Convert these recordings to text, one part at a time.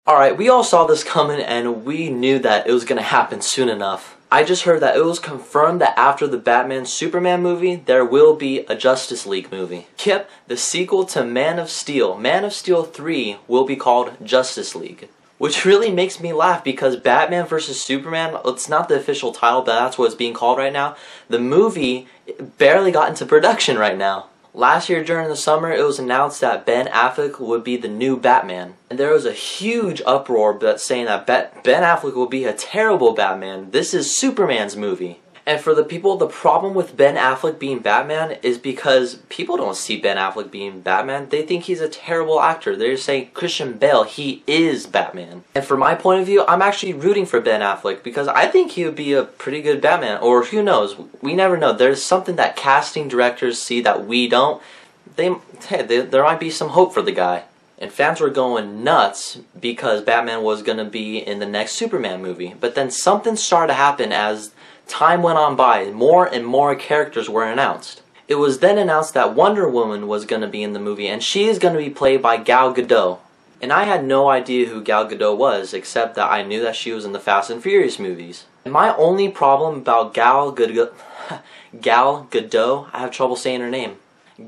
Alright, we all saw this coming and we knew that it was gonna happen soon enough. I just heard that it was confirmed that after the Batman Superman movie, there will be a Justice League movie. Yep, the sequel to Man of Steel 3, will be called Justice League. Which really makes me laugh because Batman vs. Superman, it's not the official title, but that's what it's being called right now. The movie barely got into production right now. Last year during the summer, it was announced that Ben Affleck would be the new Batman. And there was a huge uproar saying that Ben Affleck will be a terrible Batman. This is Superman's movie. And for the people, the problem with Ben Affleck being Batman is because people don't see Ben Affleck being Batman. They think he's a terrible actor. They're saying Christian Bale, he is Batman. And from my point of view, I'm actually rooting for Ben Affleck because I think he would be a pretty good Batman. Or who knows? We never know. There's something that casting directors see that we don't. There might be some hope for the guy. And fans were going nuts because Batman was going to be in the next Superman movie. But then something started to happen as time went on by. More and more characters were announced. It was then announced that Wonder Woman was going to be in the movie, and she is going to be played by Gal Gadot. And I had no idea who Gal Gadot was, except that I knew that she was in the Fast and Furious movies. And my only problem about Gal Gadot, I have trouble saying her name.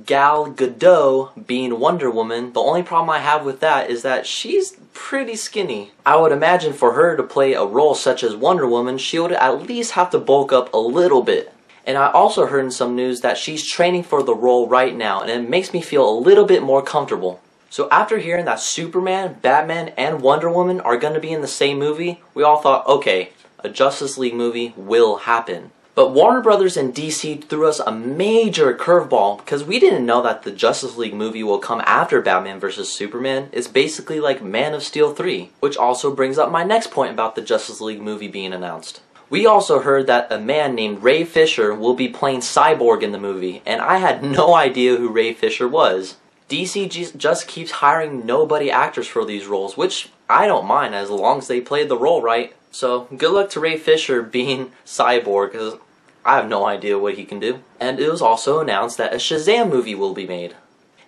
Gal Gadot being Wonder Woman, the only problem I have with that is that she's pretty skinny. I would imagine for her to play a role such as Wonder Woman, she would at least have to bulk up a little bit. And I also heard in some news that she's training for the role right now, and it makes me feel a little bit more comfortable. So after hearing that Superman, Batman, and Wonder Woman are going to be in the same movie, we all thought, okay, a Justice League movie will happen. But Warner Brothers and DC threw us a major curveball because we didn't know that the Justice League movie will come after Batman vs. Superman. It's basically like Man of Steel 3, which also brings up my next point about the Justice League movie being announced. We also heard that a man named Ray Fisher will be playing Cyborg in the movie, and I had no idea who Ray Fisher was. DC just keeps hiring nobody actors for these roles, which I don't mind as long as they play the role right. So good luck to Ray Fisher being Cyborg, because I have no idea what he can do. And it was also announced that a Shazam movie will be made.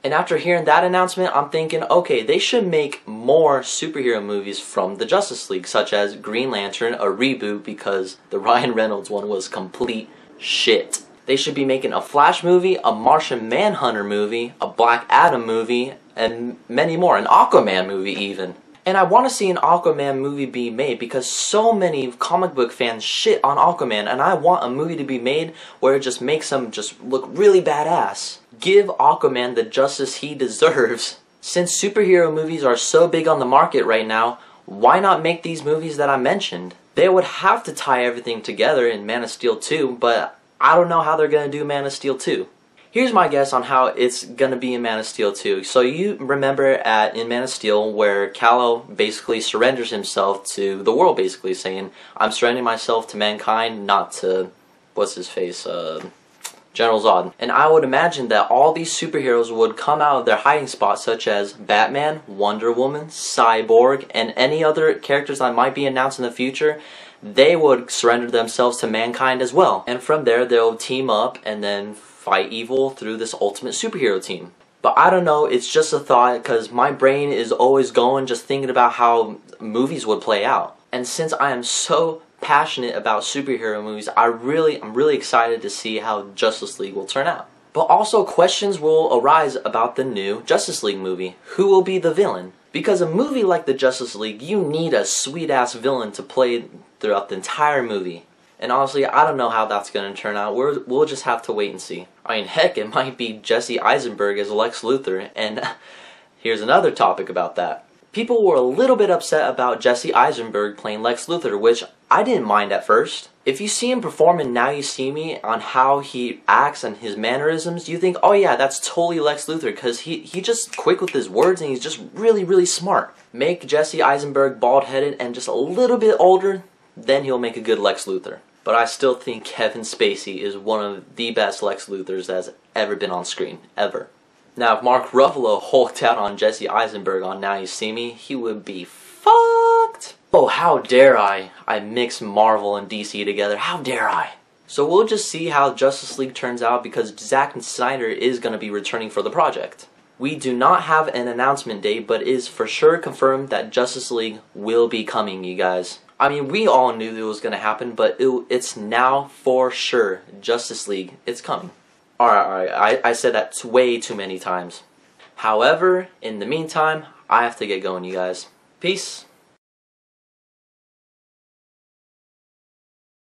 And after hearing that announcement, I'm thinking, okay, they should make more superhero movies from the Justice League, such as Green Lantern, a reboot because the Ryan Reynolds one was complete shit. They should be making a Flash movie, a Martian Manhunter movie, a Black Adam movie, and many more, an Aquaman movie even. And I want to see an Aquaman movie be made because so many comic book fans shit on Aquaman, and I want a movie to be made where it just makes him just look really badass. Give Aquaman the justice he deserves. Since superhero movies are so big on the market right now, why not make these movies that I mentioned? They would have to tie everything together in Man of Steel 2, but I don't know how they're going to do Man of Steel 2. Here's my guess on how it's going to be in Man of Steel 2. So you remember in Man of Steel where Kal-El basically surrenders himself to the world, basically saying, I'm surrendering myself to mankind, not to, what's his face, General Zod. And I would imagine that all these superheroes would come out of their hiding spots, such as Batman, Wonder Woman, Cyborg, and any other characters that might be announced in the future. They would surrender themselves to mankind as well. And from there, they'll team up and then fight evil through this ultimate superhero team. But I don't know, it's just a thought because my brain is always going just thinking about how movies would play out. And since I am so passionate about superhero movies, I'm really excited to see how Justice League will turn out. But also questions will arise about the new Justice League movie. Who will be the villain? Because a movie like the Justice League, you need a sweet-ass villain to play throughout the entire movie. And honestly, I don't know how that's going to turn out. We'll just have to wait and see. I mean, heck, it might be Jesse Eisenberg as Lex Luthor. And here's another topic about that. People were a little bit upset about Jesse Eisenberg playing Lex Luthor, which I didn't mind at first. If you see him perform in Now You See Me on how he acts and his mannerisms, you think, oh yeah, that's totally Lex Luthor, because he just quick with his words and he's just really smart. Make Jesse Eisenberg bald-headed and just a little bit older, then he'll make a good Lex Luthor. But I still think Kevin Spacey is one of the best Lex Luthors that's ever been on screen, ever. Now, if Mark Ruffalo hulked out on Jesse Eisenberg on Now You See Me, he would be fucked. Oh, how dare I mix Marvel and DC together, how dare I? So we'll just see how Justice League turns out because Zack Snyder is going to be returning for the project. We do not have an announcement date, but it is for sure confirmed that Justice League will be coming, you guys. I mean, we all knew it was going to happen, but it's now for sure. Justice League, it's coming. Alright, I said that way too many times. However, in the meantime, I have to get going, you guys. Peace.